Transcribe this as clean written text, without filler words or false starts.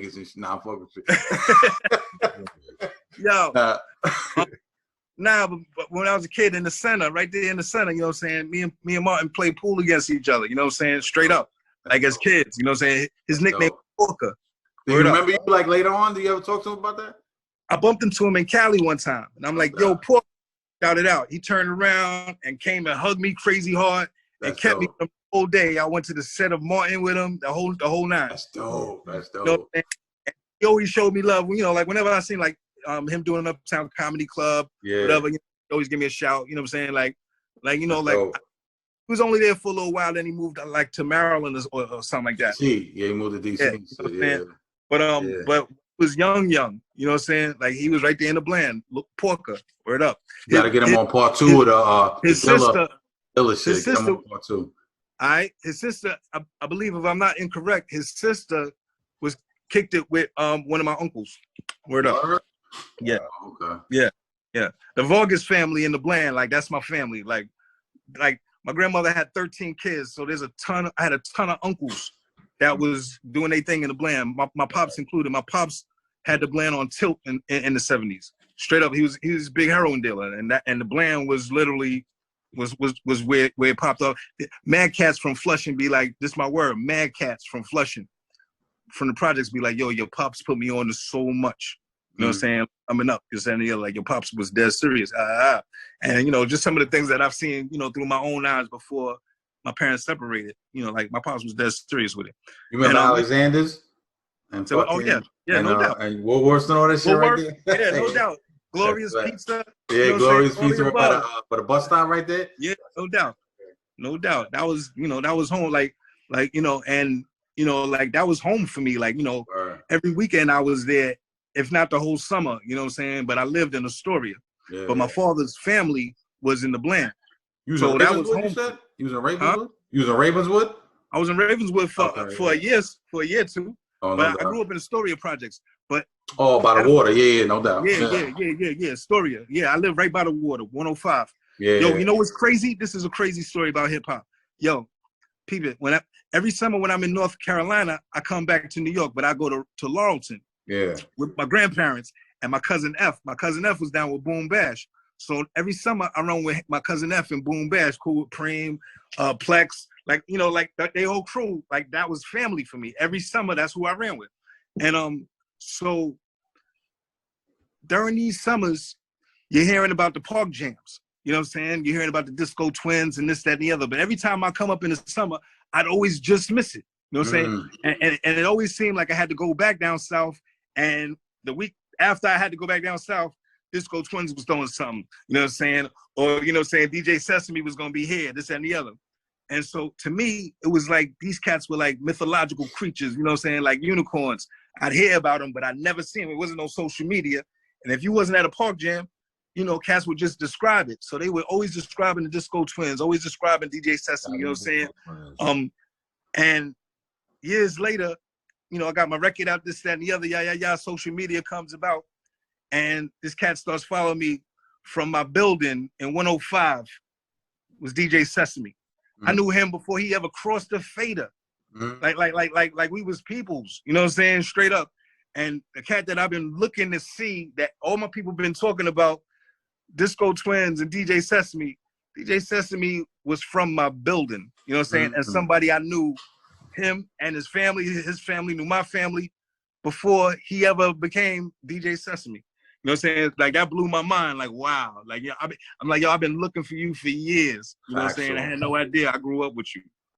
niggas and shit. Nah, fuck with you. Yo. Nah, but when I was a kid in the center, right there in the center, you know what I'm saying? Me and Martin played pool against each other, you know what I'm saying? Straight up. Like as kids, you know what I'm saying? His nickname was Porker. Do you remember you like later on? Do you ever talk to him about that? I bumped into him in Cali one time. And I'm like, yo, Porker, shout it out. He turned around and came and hugged me crazy hard and kept me the whole day. I went to the set of Martin with him, the whole nine. That's dope. That's dope. You know, and he always showed me love. You know, like whenever I seen like him doing an Uptown Comedy Club, whatever, you know, he always give me a shout. You know what I'm saying? Like you know, like he was only there for a little while. Then he moved like to Maryland or something like that. Yeah, he moved to DC. Yeah, you know but it was young. You know what I'm saying? Like he was right there in the blend. Look, Porker, word up. You gotta get him on part two of the his sister. His sister, part two. All right, his sister. I believe, if I'm not incorrect, his sister was kicked it with one of my uncles. Word up. Yeah. Okay. Yeah. The Vargas family in the Bland, like that's my family. Like my grandmother had 13 kids, so I had a ton of uncles that was doing their thing in the Bland. My pops included. My pops had the Bland on tilt in the 70s. Straight up, he was a big heroin dealer, and the Bland was literally was where it popped up. Mad cats from Flushing be like, this is my word. Mad cats from Flushing, from the projects be like, yo, your pops put me on to so much. You know what I'm saying? Coming up, because then like your pops was dead serious. And you know, just some of the things that I've seen, you know, through my own eyes before my parents separated. You know, like my pops was dead serious with it. You remember Alexander's? And no doubt. And Woolworths and all that shit right there. Yeah, no doubt. Glorious Pizza. Yeah, you know Glorious Pizza by the bus stop right there. Yeah, no doubt. That was, you know, that was home. Like you know, and you know, like that was home for me. Like, you know, every weekend I was there. If not the whole summer, you know what I'm saying? But I lived in Astoria. Yeah, but my father's family was in the Bland. So that was home. You said? You was in Ravenswood? You was in Ravenswood? I was in Ravenswood for a year or two. But I grew up in Astoria projects. But by the water, no doubt. Yeah. Astoria. Yeah, I live right by the water, 105. Yeah. Yo, you know what's crazy? This is a crazy story about hip hop. Yo, people, every summer when I'm in North Carolina, I come back to New York, but I go to Laurelton. Yeah, with my grandparents and my cousin F. My cousin F was down with Boom Bash. So every summer I run with my cousin F and Boom Bash, cool with Preem, Plex, like, you know, like they whole crew, like that was family for me. Every summer, that's who I ran with. And so during these summers, you're hearing about the park jams. You know what I'm saying? You're hearing about the Disco Twins and this, that, and the other. But every time I come up in the summer, I'd always just miss it. You know what I'm saying? And it always seemed like I had to go back down south. And the week after I had to go back down south, Disco Twins was doing something, you know what I'm saying? Or, you know what I'm saying, DJ Sesame was going to be here, this and the other. And so to me, it was like these cats were like mythological creatures, you know what I'm saying, like unicorns. I'd hear about them, but I'd never see them. It wasn't no social media. And if you wasn't at a park jam, you know, cats would just describe it. So they were always describing the Disco Twins, always describing DJ Sesame, you know what I'm saying? And years later, you know, I got my record out, this, that, and the other, social media comes about. And this cat starts following me from my building in 105, was DJ Sesame. I knew him before he ever crossed the fader. Like we was peoples, you know what I'm saying? Straight up. And the cat that I've been looking to see, that all my people been talking about, Disco Twins and DJ Sesame was from my building, you know what I'm saying? And somebody I knew, him and his family knew my family before he ever became DJ Sesame. You know what I'm saying? Like that blew my mind. Like, wow. Like, yeah, I'm like, yo, I've been looking for you for years. You know what I'm saying? I had no idea I grew up with you.